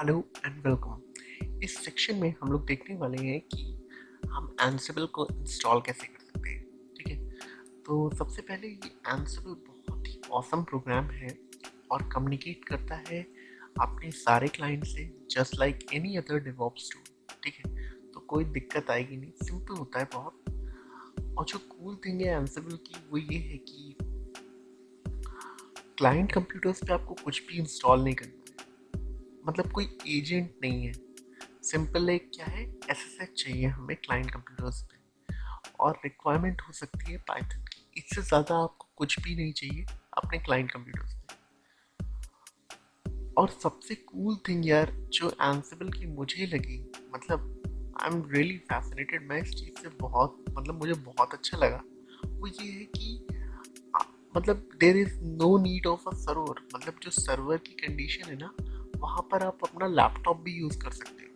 Hello and welcome. इस section में हम लोग देखने वाले हैं कि हम एंसिबल को इंस्टॉल कैसे कर सकते हैं। ठीक है, तो सबसे पहले ये एंसिबल बहुत ही ऑसम प्रोग्राम है और कम्युनिकेट करता है अपने सारे क्लाइंट से just like any other DevOps tool. ठीक है, तो कोई दिक्कत आएगी नहीं, सिंपल होता है बहुत। और जो कूल थिंग है एंसिबल की वो ये है कि क्लाइंट कंप्यूटर्स पे आपको कुछ भी इंस्टॉल नहीं करना है, मतलब कोई एजेंट नहीं है। सिंपल एक क्या है, एसएसएच चाहिए हमें क्लाइंट कंप्यूटर्स पे, और रिक्वायरमेंट हो सकती है पाइथन की। इससे ज़्यादा आपको कुछ भी नहीं चाहिए अपने क्लाइंट कंप्यूटर्स पे। और सबसे कूल थिंग यार जो एंसिबल की मुझे लगी, मतलब आई एम रियली फैसिनेटेड, मैं इस चीज़ से बहुत, मतलब मुझे बहुत अच्छा लगा, वो ये है कि मतलब there is no need of a server. मतलब जो सर्वर की कंडीशन है ना, वहाँ पर आप अपना लैपटॉप भी यूज़ कर सकते हो।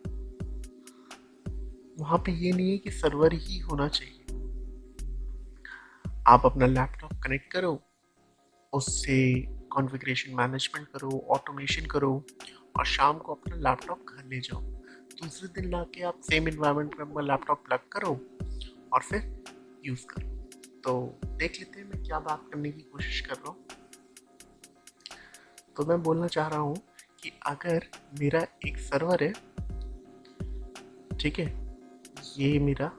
वहाँ पे ये नहीं है कि सर्वर ही होना चाहिए। आप अपना लैपटॉप कनेक्ट करो, उससे कॉन्फ़िगरेशन मैनेजमेंट करो, ऑटोमेशन करो, और शाम को अपना लैपटॉप घर ले जाओ। दूसरे दिन लाके आप सेम इन्वायरमेंट में अपना लैपटॉप प्लग करो और फिर यूज़ करो। तो देख लेते हैं मैं क्या बात करने की कोशिश कर रहा हूँ। तो मैं बोलना चाह रहा हूँ कि अगर मेरा एक सर्वर है, ठीक है, ये मेरा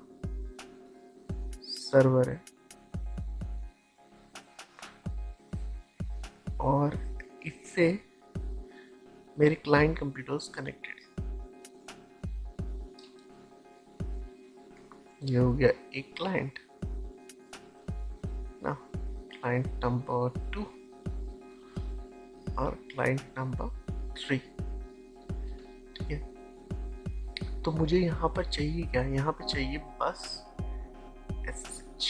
सर्वर है और इससे मेरे क्लाइंट कंप्यूटर्स कनेक्टेड है। ये हो गया एक क्लाइंट ना, क्लाइंट नंबर 2 और क्लाइंट नंबर 3। ठीक है, तो मुझे यहाँ पर चाहिए क्या, यहाँ पे चाहिए बस SSH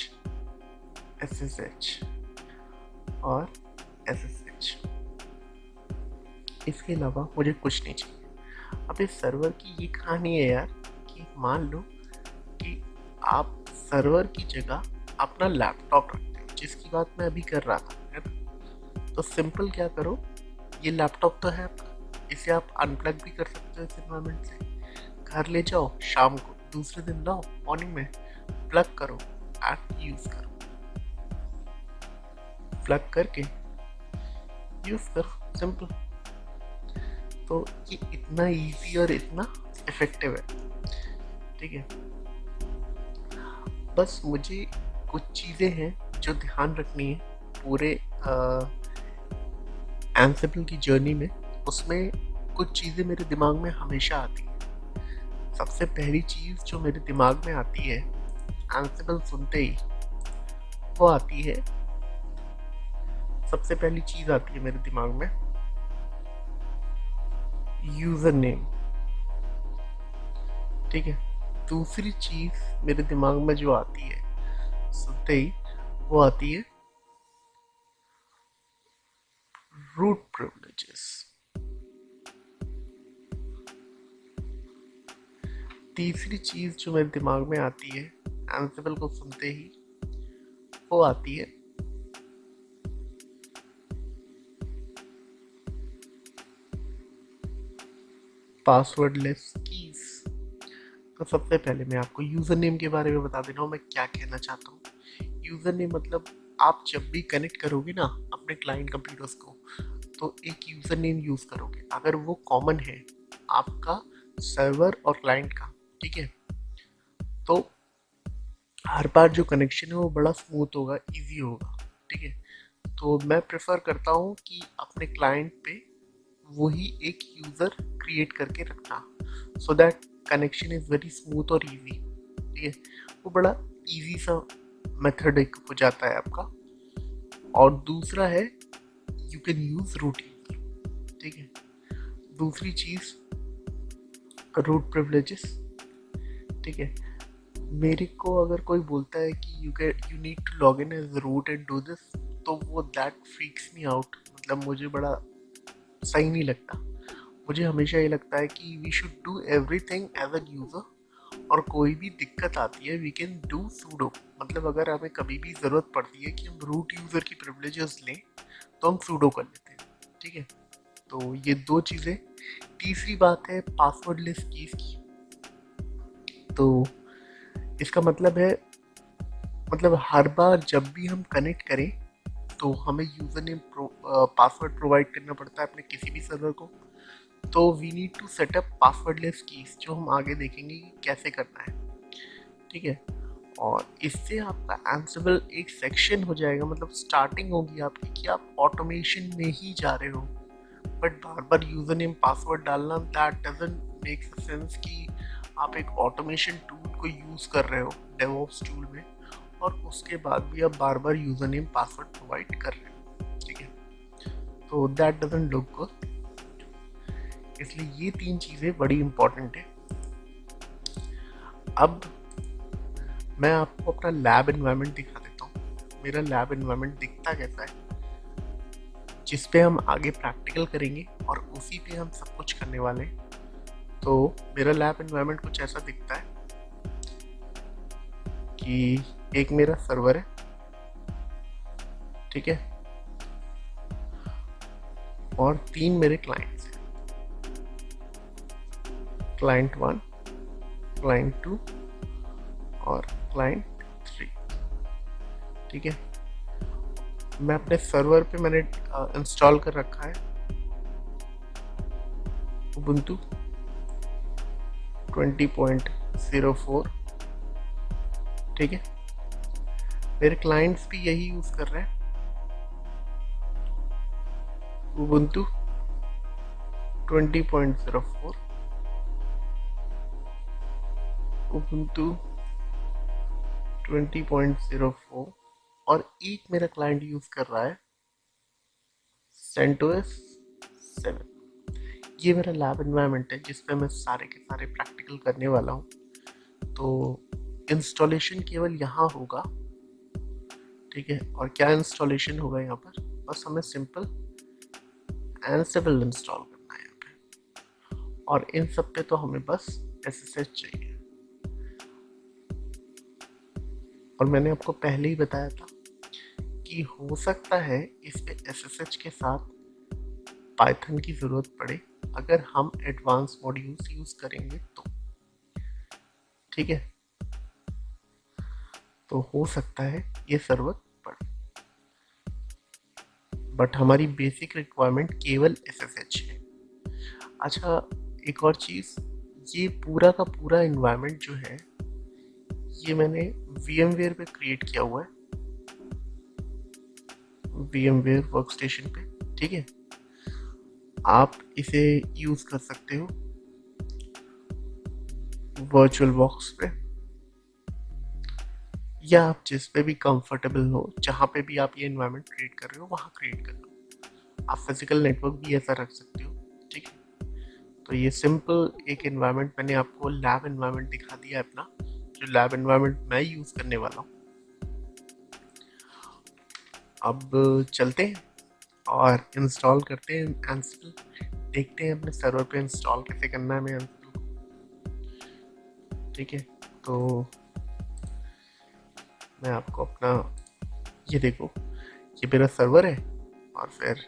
और SSH। इसके अलावा मुझे कुछ नहीं चाहिए। अब इस सर्वर की ये कहानी है यार कि मान लो कि आप सर्वर की जगह अपना लैपटॉप रखते हो, जिसकी बात मैं अभी कर रहा था, है ना। तो सिंपल क्या करो, ये लैपटॉप तो है आपका, इसे आप अनप्लग भी कर सकते हो इस एनवायरनमेंट से। घर ले जाओ, शाम को दूसरे दिन लाओ, मॉर्निंग में प्लग करो एंड यूज करो, प्लग करके यूज करो, सिंपल। तो ये इतना इजी और इतना इफेक्टिव है। ठीक है, बस मुझे कुछ चीज़ें हैं जो ध्यान रखनी है पूरे एंसिबल की जर्नी में। उसमें कुछ चीज़ें मेरे दिमाग में हमेशा आती हैं। सबसे पहली चीज़ जो मेरे दिमाग में आती है एंसिबल सुनते ही, वो आती है, सबसे पहली चीज़ आती है मेरे दिमाग में यूज़र नेम। ठीक है, दूसरी चीज़ मेरे दिमाग में जो आती है सुनते ही, वो आती है रूट प्रिविलेजेस। तीसरी चीज़ जो मेरे दिमाग में आती है एंसिबल को सुनते ही, वो आती है पासवर्ड लेस कीज। तो सबसे पहले मैं आपको यूज़र नेम के बारे में बता दे रहा हूँ मैं क्या कहना चाहता हूँ। यूज़र नेम मतलब आप जब भी कनेक्ट करोगे ना अपने क्लाइंट कंप्यूटर्स को, तो एक यूज़र नेम यूज़ करोगे, अगर वो कॉमन है आपका सर्वर और क्लाइंट का। ठीक है, तो हर बार जो कनेक्शन है वो बड़ा स्मूथ होगा, इजी होगा। ठीक है, तो मैं प्रेफर करता हूँ कि अपने क्लाइंट पे वही एक यूज़र क्रिएट करके रखना, so that connection is very smooth और इजी। ठीक है, वो बड़ा इजी सा मेथड एक हो जाता है आपका। और दूसरा है you can use root user. ठीक है, दूसरी चीज़ रूट प्रिविलेजेस। ठीक है, मेरे को अगर कोई बोलता है कि you need to log in as root and do this, तो वो दैट फ्रीक्स मी आउट, मतलब मुझे बड़ा सही नहीं लगता। मुझे हमेशा ये लगता है कि we should do everything as a user, और कोई भी दिक्कत आती है वी कैन डू सूडो। मतलब अगर हमें कभी भी ज़रूरत पड़ती है कि हम रूट यूज़र की प्रिविलेजेस लें, तो हम सूडो कर लेते हैं। ठीक है, तो ये दो चीज़ें तीसरी बात है पासवर्डलेस कीज की। तो इसका मतलब है, मतलब हर बार जब भी हम कनेक्ट करें तो हमें यूजर नेम पासवर्ड प्रोवाइड करना पड़ता है अपने किसी भी सर्वर को। तो we need to setup passwordless keys, जो हम आगे देखेंगे कि कैसे करना है। ठीक है, और इससे आपका एंसिबल एक सेक्शन हो जाएगा, मतलब स्टार्टिंग होगी आपकी कि आप ऑटोमेशन में ही जा रहे हो। But bar bar user name password डालना, दैट डजंट मेक सेंस कि आप एक ऑटोमेशन टूल को यूज कर रहे हो डेवऑप्स टूल में, और उसके बाद भी आप बार बार यूजर नेम पासवर्ड प्रोवाइड कर रहे हो। ठीक है, तो दैट डजंट लुक गुड। इसलिए ये तीन चीजें बड़ी इंपॉर्टेंट है। अब मैं आपको अपना लैब एनवायरनमेंट दिखा देता हूँ। मेरा लैब एनवायरनमेंट दिखता कैसा है, जिस पे हम आगे प्रैक्टिकल करेंगे और उसी पे हम सब कुछ करने वाले हैं। तो मेरा लैब एनवायरनमेंट कुछ ऐसा दिखता है कि एक मेरा सर्वर है, ठीक है, और तीन मेरे क्लाइंट्स हैं, क्लाइंट 1, क्लाइंट 2 और क्लाइंट 3। ठीक है, मैं अपने सर्वर पे मैंने इंस्टॉल कर रखा है उबुंटू 20.04। ठीक है, मेरे क्लाइंट्स भी यही यूज कर रहे हैं, उबुंटू 20.04, उबुंटू 20.04, और एक मेरा क्लाइंट यूज कर रहा है CentOS 7। ये मेरा लैब एनवायरनमेंट है जिस पे मैं सारे के सारे प्रैक्टिकल करने वाला हूँ। तो इंस्टॉलेशन केवल यहाँ होगा। ठीक है, और क्या इंस्टॉलेशन होगा यहाँ पर, बस हमें सिंपल एंसिबल इंस्टॉल करना है यहाँ पे, और इन सब पे तो हमें बस SSH चाहिए। और मैंने आपको पहले ही बताया था कि हो सकता है इस पे SSH के साथ पाइथन की ज़रूरत पड़े अगर हम एडवांस मॉड्यूल्स यूज़ करेंगे तो। ठीक है, तो हो सकता है ये ज़रूरत पड़े, बट हमारी बेसिक रिक्वायरमेंट केवल SSH है। अच्छा, एक और चीज़, ये पूरा का पूरा इन्वायरमेंट जो है ये मैंने VMware पे क्रिएट किया हुआ है, VMware वर्कस्टेशन पे। ठीक है, आप इसे यूज कर सकते हो वर्चुअल बॉक्स पे, या आप जिस पे भी कंफर्टेबल हो, जहाँ पे भी आप ये इन्वायरमेंट क्रिएट कर रहे हो वहाँ क्रिएट कर लो। आप फिजिकल नेटवर्क भी ऐसा रख सकते हो। ठीक है, तो ये सिंपल एक इन्वायरमेंट मैंने आपको लैब इन्वायरमेंट दिखा दिया है अपना, जो लैब इन्वायरमेंट मैं यूज करने वाला हूँ। अब चलते हैं और इंस्टॉल करते हैं एंसिबल, देखते हैं अपने सर्वर पे इंस्टॉल कैसे करना है हमें एंसिबल। ठीक है, तो मैं आपको अपना, ये देखो, ये मेरा सर्वर है, और फिर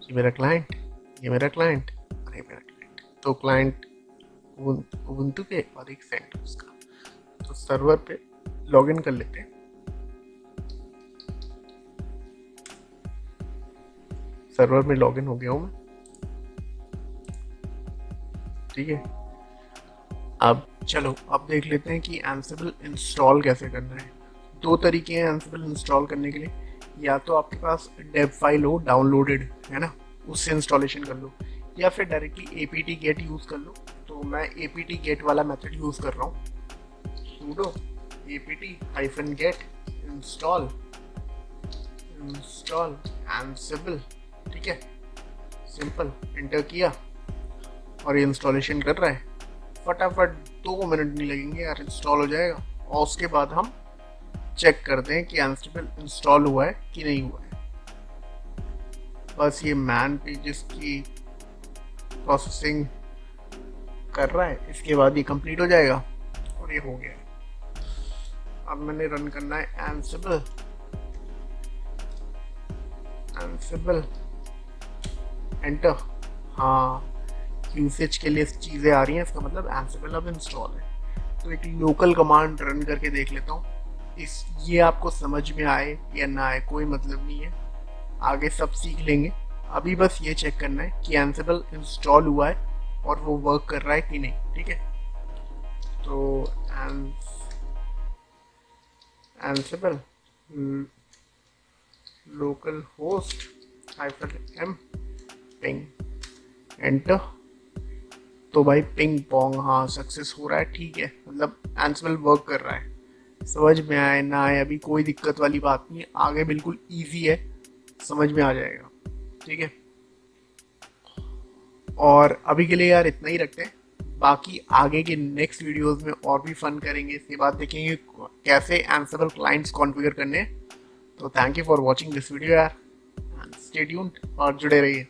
ये मेरा क्लाइंट, ये मेरा क्लाइंट और ये मेरा क्लाइंट। तो क्लाइंट उबुंटू के और एक सेंटोस का। तो सर्वर पे लॉगिन कर लेते हैं। सर्वर में लॉगिन हो गया हूँ मैं। ठीक है, अब चलो अब देख लेते हैं कि एंसिबल इंस्टॉल कैसे करना है। दो तरीके हैं एंसिबल इंस्टॉल करने के लिए, या तो आपके पास डेव फाइल हो डाउनलोडेड, है ना, उससे इंस्टॉलेशन कर लो, या फिर डायरेक्टली apt get यूज़ कर लो। तो मैं apt get वाला मेथड यूज़ कर रहा हूँ, sudo apt-get install ansible। ठीक है, सिंपल इंटर किया और ये इंस्टॉलेशन कर रहा है, फटाफट 2 मिनट नहीं लगेंगे यार, इंस्टॉल हो जाएगा। और उसके बाद हम चेक करते हैं कि एंसिबल इंस्टॉल हुआ है कि नहीं हुआ है। बस ये मैन पेजेस की प्रोसेसिंग कर रहा है, इसके बाद ये कंप्लीट हो जाएगा और ये हो गया। अब मैंने रन करना है एंसिबल एंटर। हाँ, यूसेज के लिए चीज़ें आ रही हैं, इसका मतलब एंसिबल अब इंस्टॉल है। तो एक लोकल कमांड रन करके देख लेता हूँ। इस ये आपको समझ में आए या ना आए कोई मतलब नहीं है, आगे सब सीख लेंगे। अभी बस ये चेक करना है कि एंसिबल इंस्टॉल हुआ है और वो वर्क कर रहा है कि नहीं। ठीक है, तो Ansible local host -m ping enter. तो भाई पिंग पोंग, हाँ सक्सेस हो रहा है। ठीक है, मतलब एंसिबल वर्क कर रहा है। समझ में आए ना आए अभी कोई दिक्कत वाली बात नहीं है, आगे बिल्कुल इजी है, समझ में आ जाएगा। ठीक है, और अभी के लिए यार इतना ही रखते हैं। बाकी आगे के नेक्स्ट वीडियोस में और भी फन करेंगे, इसके बाद देखेंगे कैसे एंसिबल क्लाइंट्स कॉन्फ़िगर करने हैं। तो thank you for watching this video यार, स्टे ट्यून्ड और जुड़े रहिए।